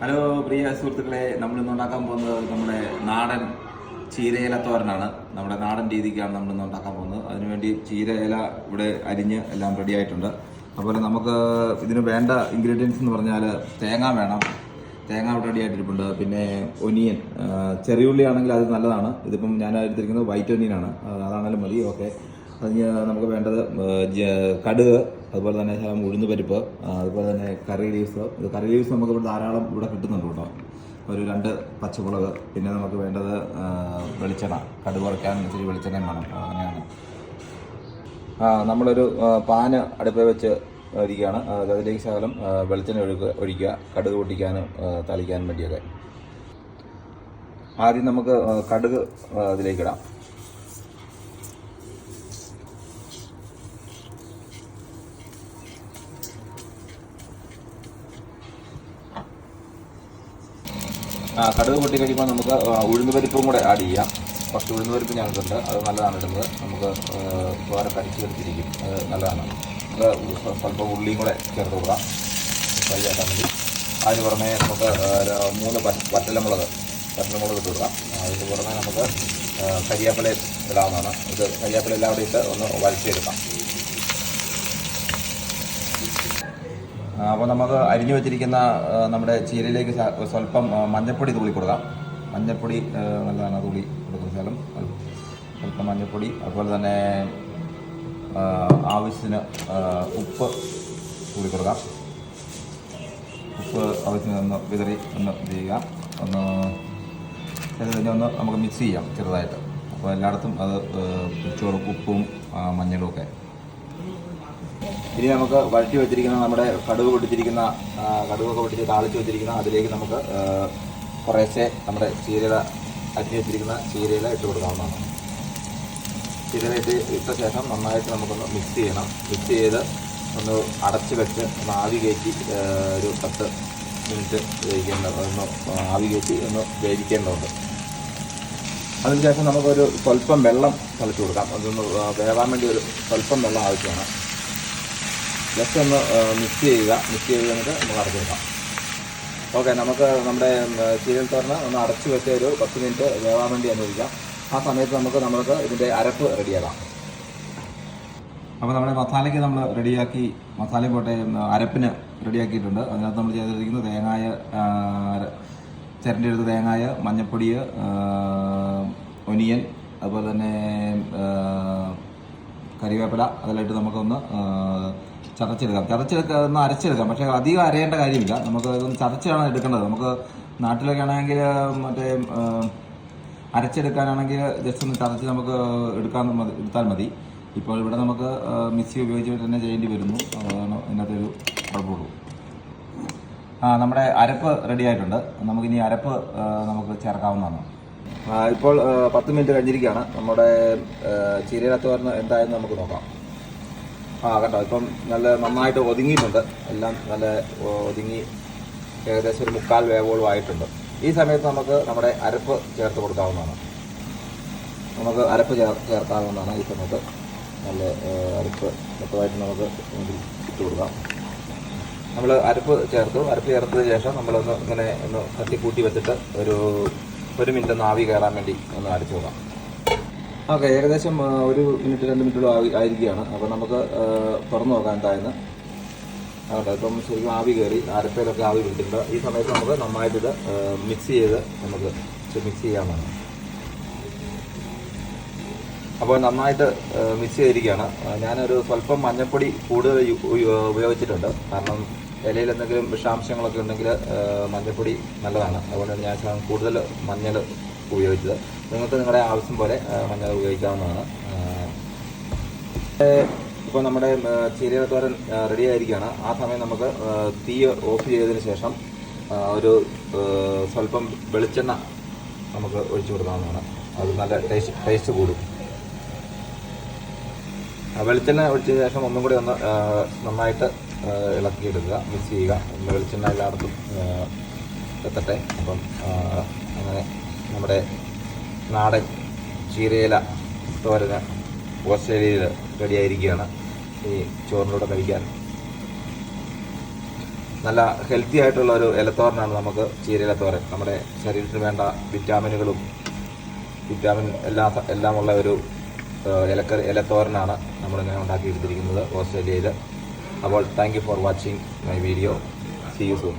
Hello പ്രിയ സുഹൃത്തുക്കളെ, നമ്മളിന്ന് ഉണ്ടാക്കാൻ പോകുന്നത് നമ്മുടെ നാടൻ ചീരയില തോരനാണ്. നമ്മുടെ നാടൻ രീതിക്കാണ് നമ്മളിന്ന് ഉണ്ടാക്കാൻ പോകുന്നത്. അതിനുവേണ്ടി ചീരയില ഇവിടെ അരിഞ്ഞ് എല്ലാം റെഡി ആയിട്ടുണ്ട്. അതുപോലെ നമുക്ക് ഇതിന് വേണ്ട ഇൻഗ്രീഡിയൻസ് എന്ന് പറഞ്ഞാൽ തേങ്ങ വേണം. തേങ്ങ ഇവിടെ റെഡി ആയിട്ടിരിപ്പുണ്ട്. പിന്നെ ഒനിയൻ, ചെറിയുള്ളി ആണെങ്കിൽ അത് നല്ലതാണ്. ഇതിപ്പം ഞാൻ എടുത്തിരിക്കുന്നത് വൈറ്റ് ഒനിയനാണ്, അതാണെങ്കിലും മതി. ഓക്കെ, അതിന് നമുക്ക് വേണ്ടത് കടുക്, അതുപോലെ തന്നെ ഉഴുന്ന് പരിപ്പ്, അതുപോലെ തന്നെ കറി ലീവ്സ്. കറി ലീവ്സ് നമുക്ക് ഇവിടെ ധാരാളം ഇവിടെ കിട്ടുന്നുണ്ട് കേട്ടോ. ഒരു 2 പച്ചമുളക്. പിന്നെ നമുക്ക് വേണ്ടത് വെളിച്ചെണ്ണ, കടുക് വറക്കാൻ ഇച്ചിരി വെളിച്ചെണ്ണയും വേണം. അങ്ങനെയാണ്. നമ്മളൊരു പാന് അടുപ്പിൽ വെച്ച് ഇരിക്കുകയാണ്. അതിലേക്ക് ശകലം വെളിച്ചെണ്ണ ഒഴിക്കുക, കടുക് പൊട്ടിക്കാനും തളിക്കാനും വേണ്ടിയൊക്കെ. ആദ്യം നമുക്ക് കടുക് അതിലേക്കിടാം. കടുക് പൊട്ടി കഴിയുമ്പോൾ നമുക്ക് ഉഴുന്ന് പരിപ്പും കൂടെ ആഡ് ചെയ്യാം. കുറച്ച് ഉഴുന്ന് പരിപ്പ് ഞങ്ങൾക്കുണ്ട്, അത് നല്ലതാണ് ഇടുന്നത്. നമുക്ക് വേറെ കരിച്ച് എടുത്തിരിക്കും, അത് നല്ലതാണ്. സ്വല്പം ഉള്ളിയും കൂടെ ചേർത്ത് കൊടുക്കാം ഫ്രൈ ആക്കാൻ വേണ്ടി. അതിന് പുറമെ നമുക്ക് 3 വറ്റലമുളക് ഇട്ട് കൊടുക്കാം. അതിന് പുറമെ നമുക്ക് കരിയാപ്പില ഇടാവുന്നതാണ്. ഇത് കരിയാപ്പില എല്ലാം കൂടെ ഇട്ട് ഒന്ന് വഴറ്റിയെടുക്കാം. അപ്പോൾ നമുക്ക് അരിഞ്ഞു വെച്ചിരിക്കുന്ന നമ്മുടെ ചീരയിലേക്ക് സ്വല്പം മഞ്ഞൾപ്പൊടി തൂളി കൊടുക്കാം. മഞ്ഞൾപ്പൊടി നല്ലതാണ്, തൂളി കൊടുക്കുന്ന സ്ഥലം സ്വല്പം മഞ്ഞൾപ്പൊടി. അതുപോലെ തന്നെ ആവശ്യത്തിന് ഉപ്പ് തൂളി കൊടുക്കാം. ഉപ്പ് ആവശ്യത്തിന് ഒന്ന് വിതറി ഒന്ന് ചെയ്യുക. ഒന്ന് നമുക്ക് മിക്സ് ചെയ്യാം ചെറുതായിട്ട്. അപ്പോൾ എല്ലായിടത്തും അത് പിടിച്ചു കൊടുക്കും, ഉപ്പും മഞ്ഞളും ഒക്കെ. ഇനി നമുക്ക് വഴറ്റി വെച്ചിരിക്കുന്ന നമ്മുടെ കടുകൊക്കെ പൊട്ടിച്ച് താളിച്ച് വെച്ചിരിക്കുന്ന അതിലേക്ക് നമുക്ക് കുറേശ്ശെ നമ്മുടെ അരിഞ്ഞ് വെച്ചിരിക്കുന്ന ചീരയില ഇട്ട് കൊടുക്കാവുന്നതാണ്. ചീരയില ഇട്ട ശേഷം നന്നായിട്ട് നമുക്കൊന്ന് മിക്സ് ചെയ്യണം. മിക്സ് ചെയ്ത് ഒന്ന് അടച്ച് വെച്ച് ഒന്ന് ആവി കയറ്റി ഒരു 10 മിനിറ്റ് ഒന്ന് ആവി കയറ്റി ഒന്ന് വേവിക്കേണ്ടതുണ്ട്. അതിനുശേഷം നമുക്കൊരു സ്വല്പം വെള്ളം തളിച്ച് കൊടുക്കാം. അതൊന്ന് വേവാൻ വേണ്ടി ഒരു സ്വല്പം വെള്ളം ആവശ്യമാണ്. ജസ്റ്റ് ഒന്ന് മിക്സ് ചെയ്ത് കഴിഞ്ഞിട്ട് നമുക്ക് അടച്ചു വെക്കാം. ഓക്കെ, നമുക്ക് നമ്മുടെ ചീരൽ തോരന് ഒന്ന് അടച്ചു വെച്ച് ഒരു 10 മിനിറ്റ് വേവാൻ വേണ്ടി അനുവദിക്കാം. ആ സമയത്ത് നമുക്ക് ഇതിൻ്റെ അരപ്പ് റെഡിയാക്കാം. അപ്പോൾ നമ്മുടെ മസാലയ്ക്ക് നമ്മൾ റെഡിയാക്കി, മസാലയും പോട്ടെ അരപ്പിന് റെഡിയാക്കിയിട്ടുണ്ട്. അതിനകത്ത് നമ്മൾ ചെയ്തിരിക്കുന്നത് ചിരണ്ടിയെടുത്ത് തേങ്ങായ, മഞ്ഞൾപ്പൊടി, ഒനിയൻ, അതുപോലെ തന്നെ കരിവേപ്പില അതെല്ലാം ഇട്ട് നമുക്കൊന്ന് ഒന്ന് അരച്ചെടുക്കാം. പക്ഷേ അധികം അരയേണ്ട കാര്യമില്ല. നമുക്ക് ഇതൊന്ന് ചതച്ചാണ് എടുക്കേണ്ടത്. നമുക്ക് നാട്ടിലൊക്കെ ആണെങ്കിൽ മറ്റേ അരച്ചെടുക്കാനാണെങ്കിൽ ജസ്റ്റ് ഒന്ന് ചതച്ച് നമുക്ക് എടുത്താൽ മതി. ഇപ്പോൾ ഇവിടെ നമുക്ക് മിക്സി ഉപയോഗിച്ചിട്ട് തന്നെ ചെയ്യേണ്ടി വരുന്നു. അതാണ് ഇതിനകത്ത് ഒരു കുഴപ്പമുള്ളൂ. നമ്മുടെ അരപ്പ് റെഡി ആയിട്ടുണ്ട്. നമുക്കിനി അരപ്പ് നമുക്ക് ചേർക്കാവുന്നതാണ്. ഇപ്പോൾ 10 മിനിറ്റ് കഴിഞ്ഞിരിക്കുകയാണ്. നമ്മുടെ ചീരയില തോരന് എന്തായെന്ന് നമുക്ക് നോക്കാം. കണ്ടോ, ഇപ്പം നന്നായിട്ട് ഒതുങ്ങിയിട്ടുണ്ട്. എല്ലാം നല്ല ഒതുങ്ങി ഏകദേശം ഒരു 3/4 വേവോളം ആയിട്ടുണ്ട്. ഈ സമയത്ത് നമുക്ക് നമ്മുടെ അരപ്പ് ചേർത്ത് കൊടുക്കാവുന്നതാണ്. ഈ സമയത്ത് നല്ല അരപ്പ് മൊത്തമായിട്ട് നമുക്ക് ഇട്ട് കൊടുക്കാം. നമ്മൾ അരപ്പ് ചേർത്തതിന് ശേഷം നമ്മളൊന്ന് ഇങ്ങനെ ഒന്ന് തട്ടിക്കൂട്ടി വെച്ചിട്ട് ഒരു 1 മിനിറ്റ് ഒന്ന് ആവി കയറാൻ വേണ്ടി ഒന്ന് അടച്ചു നോക്കാം. ഓക്കെ, ഏകദേശം 1 മിനിറ്റ് 2 മിനിറ്റോളം ആയിരിക്കുകയാണ്. അപ്പോൾ നമുക്ക് തുറന്നു നോക്കാം എന്തായെന്ന്. ഇപ്പം ശരിക്കും ആവി കയറി, അരപ്പയിലൊക്കെ ആവി പിടിച്ചിട്ടുണ്ട്. ഈ സമയത്ത് നമുക്ക് നന്നായിട്ടിത് മിക്സ് ചെയ്യാവുന്നതാണ്. അപ്പോൾ നന്നായിട്ട് മിക്സ് ചെയ്തിരിക്കുകയാണ്. ഞാനൊരു സ്വല്പം മഞ്ഞൾപ്പൊടി കൂടുതൽ ഉപയോഗിച്ചിട്ടുണ്ട്. കാരണം ഇലയിൽ എന്തെങ്കിലും വിഷാംശങ്ങളൊക്കെ ഉണ്ടെങ്കിൽ മഞ്ഞൾപ്പൊടി നല്ലതാണ്. അതുകൊണ്ടാണ് ഞാൻ കൂടുതൽ മഞ്ഞൾ ഉപയോഗിച്ചത്. നിങ്ങൾക്ക് നിങ്ങളുടെ ആവശ്യം പോലെ മഞ്ഞൾ ഉപയോഗിക്കാവുന്നതാണ്. ഇപ്പോൾ നമ്മുടെ ചീരയില തോരൻ റെഡി ആയിരിക്കുകയാണ്. ആ സമയം നമുക്ക് തീ ഓഫ് ചെയ്തതിന് ശേഷം ഒരു സ്വല്പം വെളിച്ചെണ്ണ നമുക്ക് ഒഴിച്ചു കൊടുക്കാവുന്നതാണ്. അത് നല്ല ടേസ്റ്റ് കൂടും. വെളിച്ചെണ്ണ ഒഴിച്ച ശേഷം ഒന്നും കൂടി ഒന്ന് നന്നായിട്ട് ഇളക്കിയെടുക്കുക, മിക്സ് ചെയ്യുക. വെളിച്ചെണ്ണ എല്ലായിടത്തും എത്തട്ടെ. അപ്പം അങ്ങനെ നമ്മുടെ നാടൻ ചീരയില തോരന് ഓസ്ട്രേലിയയിൽ റെഡിയായിരിക്കുകയാണ്. ഈ ചോറിനൂടെ കഴിക്കാൻ നല്ല ഹെൽത്തി ആയിട്ടുള്ള ഒരു ഇലത്തോരനാണ് നമുക്ക് ചീരയിലത്തോരൻ. നമ്മുടെ ശരീരത്തിന് വേണ്ട വിറ്റാമിൻ എല്ലാമുള്ള ഒരു ഇലത്തോരനാണ് നമ്മളിങ്ങനെ ഉണ്ടാക്കിയെടുത്തിരിക്കുന്നത് ഓസ്ട്രേലിയയിൽ. അപ്പോൾ thank you for watching my video. See you soon.